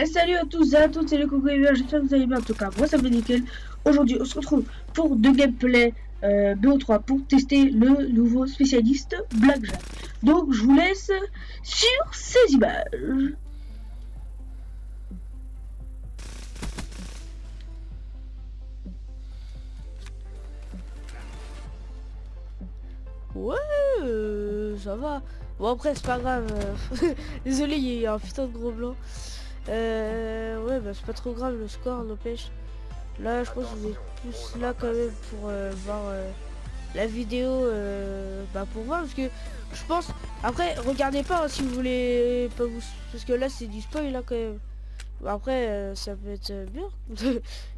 Salut à tous et à toutes, c'est le Coco Hiver, j'espère que vous allez bien. En tout cas, moi ça va nickel. Aujourd'hui, on se retrouve pour deux gameplays BO3 pour tester le nouveau spécialiste Blackjack. Donc, je vous laisse sur ces images. Ouais, ça va. Bon après c'est pas grave. Désolé, il y a un putain de gros blanc. Ouais, bah c'est pas trop grave, le score n'empêche. Là, je pense que vous êtes plus là quand même pour voir la vidéo, bah pour voir parce que je pense. Après, regardez pas hein, si vous voulez pas vous, parce que là c'est du spoil là quand même. Bon, après, ça peut être bien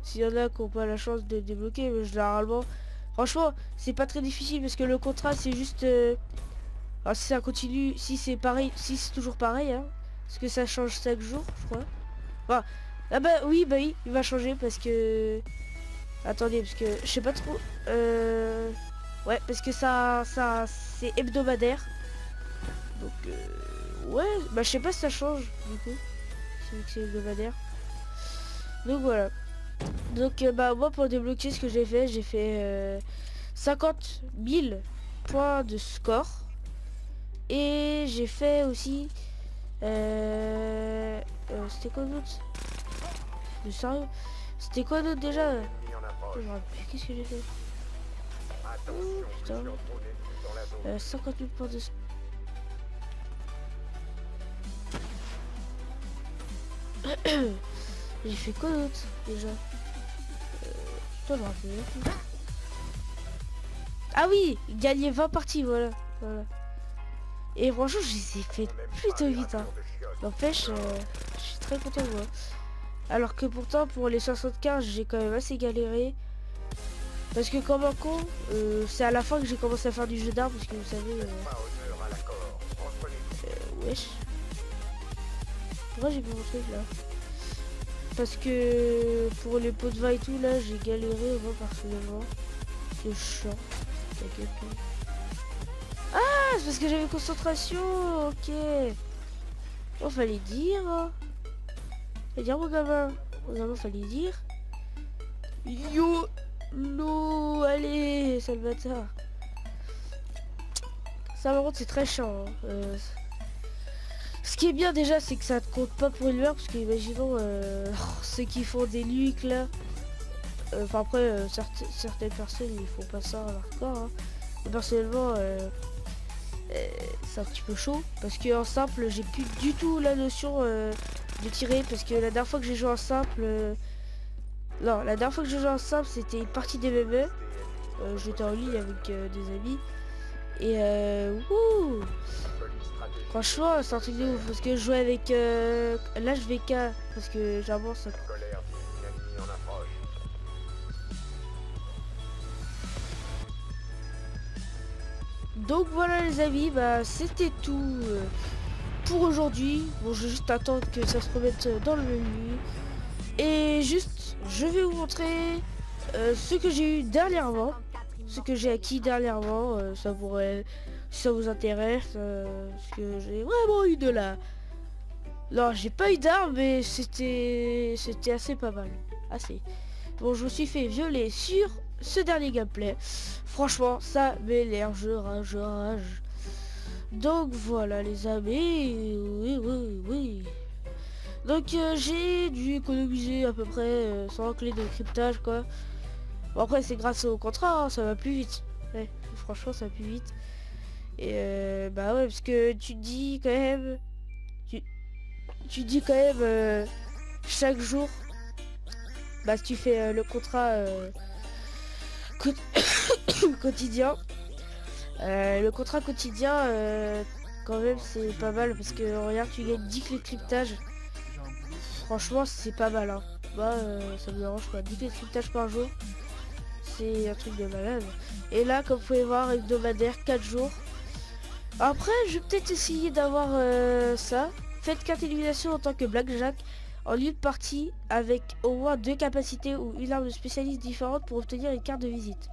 s'il y en a qui n'ont pas la chance de débloquer, mais généralement. Franchement, c'est pas très difficile parce que le contrat c'est juste... alors si ça continue, si c'est pareil, si c'est toujours pareil, hein, parce que ça change chaque jour, je crois. Enfin, ah bah oui, il va changer parce que... Attendez, parce que je sais pas trop... Ouais, parce que ça c'est hebdomadaire. Donc, ouais, bah je sais pas si ça change, du coup. C'est hebdomadaire. Donc voilà. Donc bah moi pour débloquer ce que j'ai fait 50 000 points de score et j'ai fait aussi c'était quoi d'autre de sérieux, c'était quoi d'autre déjà, je me rappelle plus qu'est-ce que j'ai fait. Oh, putain. 50 000 points de score. J'ai fait quoi d'autre déjà, je me rappelle plus. Ah oui, gagner 20 parties, voilà. Et franchement, je les ai fait plutôt vite. Hein. N'empêche, je suis très content de moi. Alors que pourtant, pour les 75, j'ai quand même assez galéré. Parce que comme un con, c'est à la fin que j'ai commencé à faire du jeu d'armes. Parce que vous savez... wesh. Pourquoi j'ai plus mon truc là? Parce que pour les pots de vin et tout, là, j'ai galéré moi personnellement. C'est chiant. Ah, c'est parce que j'avais concentration, ok. Bon, fallait dire. Fallait dire mon gamin. Mon gamin, fallait dire. Yo, lo, allez, sale bâtard. Ça, par contre, c'est très chiant. Hein. Ce qui est bien déjà, c'est que ça ne compte pas pour une heure. Parce que, imaginons, ceux qui font des nuques là. Enfin, après, certaines personnes, ils font pas ça à leur corps. Hein. Personnellement, c'est un petit peu chaud parce que en simple j'ai plus du tout la notion de tirer, parce que la dernière fois que j'ai joué en simple, non, la dernière fois que j'ai joué en simple c'était une partie d'MME. J'étais en ligne avec des amis et wouh, franchement c'est un truc de ouf parce que je jouais avec l'HVK parce que généralement ça... Donc voilà les amis, bah c'était tout pour aujourd'hui. Bon, je vais juste attendre que ça se remette dans le menu. Et juste, je vais vous montrer ce que j'ai eu dernièrement. Ce que j'ai acquis dernièrement. Ça pourrait, si ça vous intéresse. Parce que j'ai vraiment eu de la... Non, j'ai pas eu d'armes, mais c'était assez pas mal. Assez. Bon, je me suis fait violer sur ce dernier gameplay. Franchement, ça m'énerve, je rage. Donc voilà les amis, oui. Donc j'ai dû économiser à peu près 100 clés de cryptage quoi. Bon après c'est grâce au contrat, hein, ça va plus vite. Ouais, franchement ça va plus vite. Et bah ouais, parce que tu dis quand même, tu dis quand même chaque jour, bah si tu fais le contrat quotidien. Le contrat quotidien, quand même, c'est pas mal parce que regarde, tu gagnes 10 clés de cryptage. Franchement, c'est pas mal. Hein. Bah, ça me dérange pas. 10 clés de cryptage par jour, c'est un truc de malade. Et là, comme vous pouvez voir, hebdomadaire, 4 jours. Après, je vais peut-être essayer d'avoir ça. Faites 4 éliminations en tant que Blackjack en lieu de partie avec au moins 2 capacités ou une arme de spécialiste différente pour obtenir une carte de visite.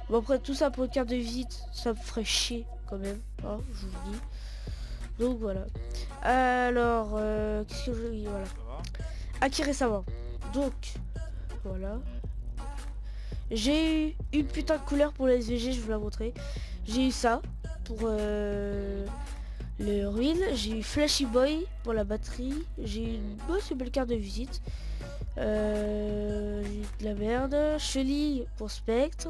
Bon après tout ça pour une carte de visite, ça me ferait chier quand même, hein, je vous le dis. Donc voilà. Alors, qu'est-ce que je... oui, voilà. Acquis récemment. Donc, voilà. J'ai eu une putain de couleur pour les SVG, je vais vous la montrer. J'ai eu ça pour le ruine. J'ai eu Flashy Boy pour la batterie. J'ai eu une assez belle carte de visite. J'ai eu de la merde. Chenille pour Spectre.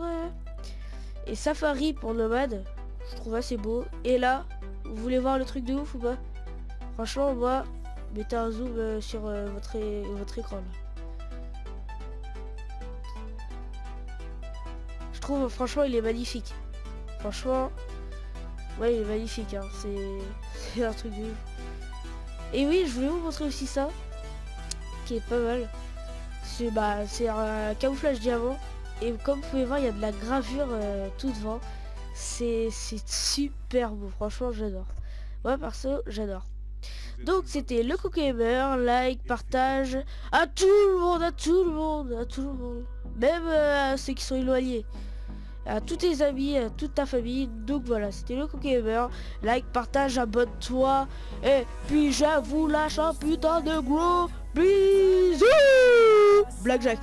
Et Safari pour Nomade. Je trouve assez beau. Et là, vous voulez voir le truc de ouf ou pas? Franchement, moi, mettez un zoom sur votre écran là. Je trouve franchement il est magnifique. Franchement, ouais il est magnifique hein. C'est un truc de ouf. Et oui, je voulais vous montrer aussi ça, qui est pas mal. C'est un camouflage diamant. Et comme vous pouvez voir, il y a de la gravure tout devant. C'est super beau, franchement j'adore. Moi perso, j'adore. Donc c'était le Cocogamer, like, partage, à tout le monde, à tout le monde, à tout le monde. Même à ceux qui sont éloignés. À tous tes amis, à toute ta famille. Donc voilà, c'était le Cocogamer. Like, partage, abonne-toi. Et puis je vous lâche un putain de gros bisous. Blackjack.